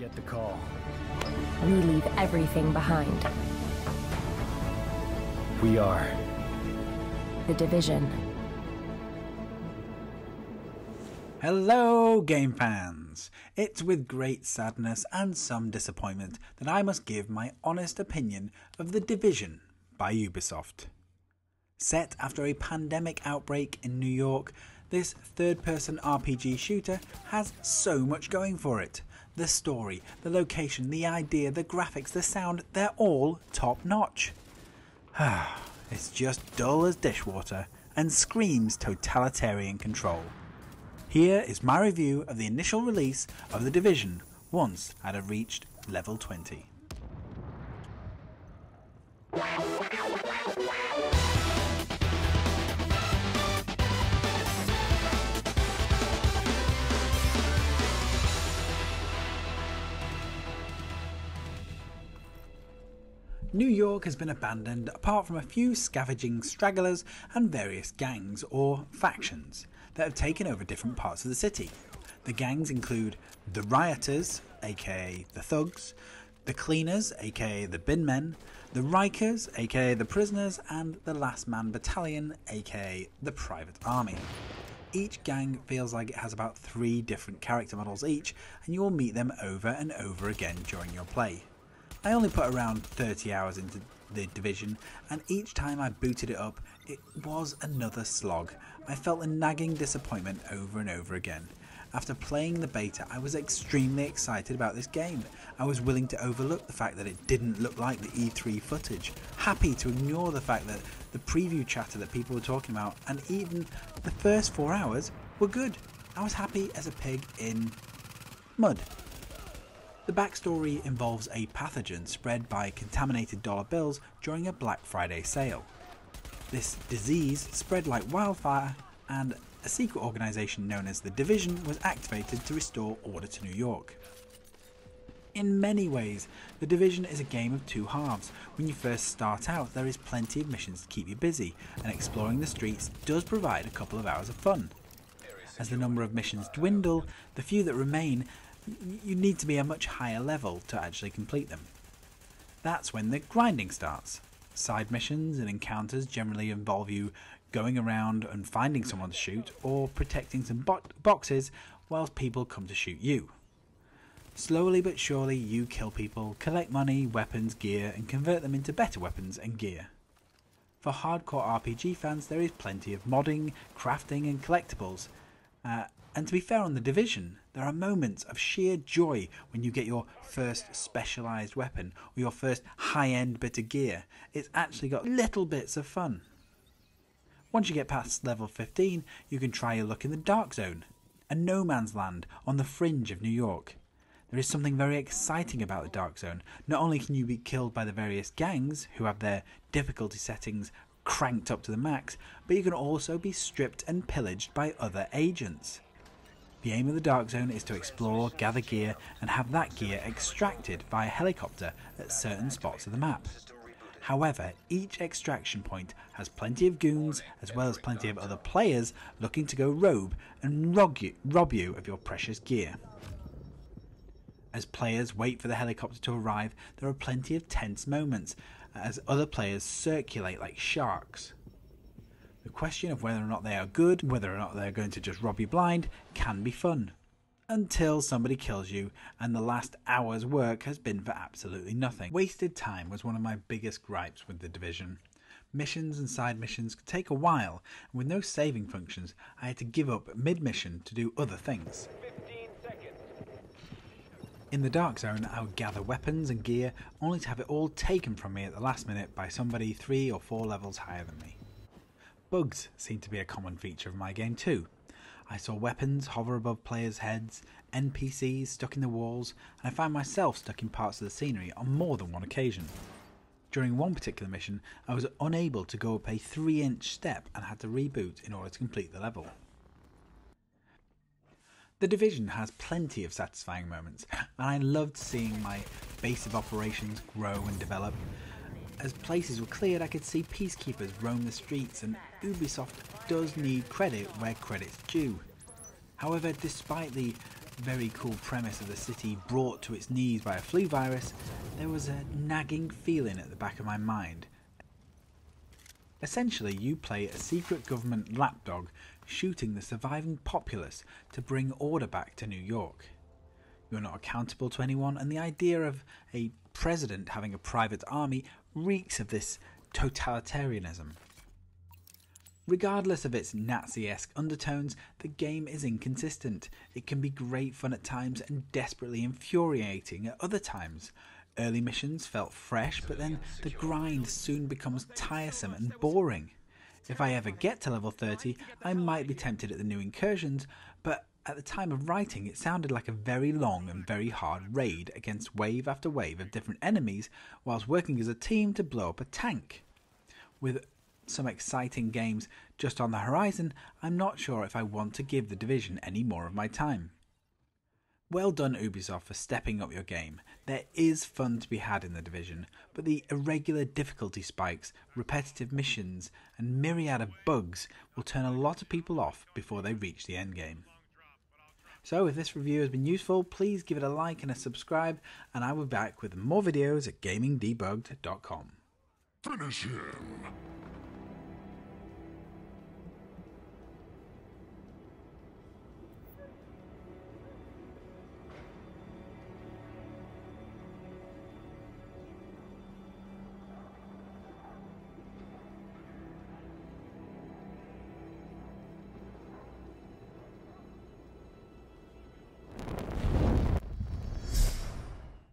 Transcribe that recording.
Get the call. We leave everything behind. We are. The Division. Hello, game fans! It's with great sadness and some disappointment that I must give my honest opinion of The Division by Ubisoft. Set after a pandemic outbreak in New York, this third-person RPG shooter has so much going for it. The story, the location, the idea, the graphics, the sound, they're all top-notch. It's just dull as dishwater and screams totalitarian control. Here is my review of the initial release of The Division once I had reached level 20. New York has been abandoned apart from a few scavenging stragglers and various gangs or factions that have taken over different parts of the city. The gangs include the Rioters, aka the Thugs, the Cleaners, aka the Bin Men, the Rikers, aka the Prisoners, and the Last Man Battalion, aka the Private Army. Each gang feels like it has about 3 different character models each, and you will meet them over and over again during your play. I only put around 30 hours into The Division, and each time I booted it up, it was another slog. I felt a nagging disappointment over and over again. After playing the beta, I was extremely excited about this game. I was willing to overlook the fact that it didn't look like the E3 footage, happy to ignore the fact that the preview chatter that people were talking about, and even the first 4 hours were good. I was happy as a pig in mud. The backstory involves a pathogen spread by contaminated dollar bills during a Black Friday sale. This disease spread like wildfire, and a secret organisation known as the Division was activated to restore order to New York. In many ways, The Division is a game of 2 halves. When you first start out, there is plenty of missions to keep you busy, and exploring the streets does provide a couple of hours of fun. As the number of missions dwindle, the few that remain, you need to be a much higher level to actually complete them. That's when the grinding starts. Side missions and encounters generally involve you going around and finding someone to shoot, or protecting some boxes whilst people come to shoot you. Slowly but surely you kill people, collect money, weapons, gear, and convert them into better weapons and gear. For hardcore RPG fans, there is plenty of modding, crafting and collectibles. And to be fair on The Division, there are moments of sheer joy when you get your first specialised weapon or your first high-end bit of gear. It's actually got little bits of fun. Once you get past level 15, you can try your luck in the Dark Zone, a no man's land on the fringe of New York. There is something very exciting about the Dark Zone. Not only can you be killed by the various gangs who have their difficulty settings cranked up to the max, but you can also be stripped and pillaged by other agents. The aim of the Dark Zone is to explore, gather gear, and have that gear extracted via helicopter at certain spots of the map. However, each extraction point has plenty of goons, as well as plenty of other players looking to go rogue and rob you of your precious gear. As players wait for the helicopter to arrive, there are plenty of tense moments, as other players circulate like sharks. The question of whether or not they are good, whether or not they are going to just rob you blind, can be fun. Until somebody kills you and the last hour's work has been for absolutely nothing. Wasted time was one of my biggest gripes with The Division. Missions and side missions could take a while, and with no saving functions, I had to give up mid-mission to do other things. 15 seconds. In the Dark Zone, I would gather weapons and gear, only to have it all taken from me at the last minute by somebody 3 or 4 levels higher than me. Bugs seem to be a common feature of my game too. I saw weapons hover above players' heads, NPCs stuck in the walls, and I found myself stuck in parts of the scenery on more than one occasion. During one particular mission, I was unable to go up a 3-inch step and had to reboot in order to complete the level. The Division has plenty of satisfying moments, and I loved seeing my base of operations grow and develop. As places were cleared, I could see peacekeepers roam the streets, and Ubisoft does need credit where credit's due. However, despite the very cool premise of the city brought to its knees by a flu virus, there was a nagging feeling at the back of my mind. Essentially, you play a secret government lapdog shooting the surviving populace to bring order back to New York. You're not accountable to anyone, and the idea of a president having a private army reeks of this totalitarianism. Regardless of its Nazi-esque undertones, the game is inconsistent. It can be great fun at times and desperately infuriating at other times. Early missions felt fresh, but then the grind soon becomes tiresome and boring. If I ever get to level 30, I might be tempted at the new incursions, but at the time of writing it sounded like a very long and very hard raid against wave after wave of different enemies whilst working as a team to blow up a tank. With some exciting games just on the horizon, I'm not sure if I want to give The Division any more of my time. Well done Ubisoft for stepping up your game. There is fun to be had in The Division, but the irregular difficulty spikes, repetitive missions and myriad of bugs will turn a lot of people off before they reach the endgame. So if this review has been useful, please give it a like and a subscribe, and I will be back with more videos at gamingdebugged.com. Finish him!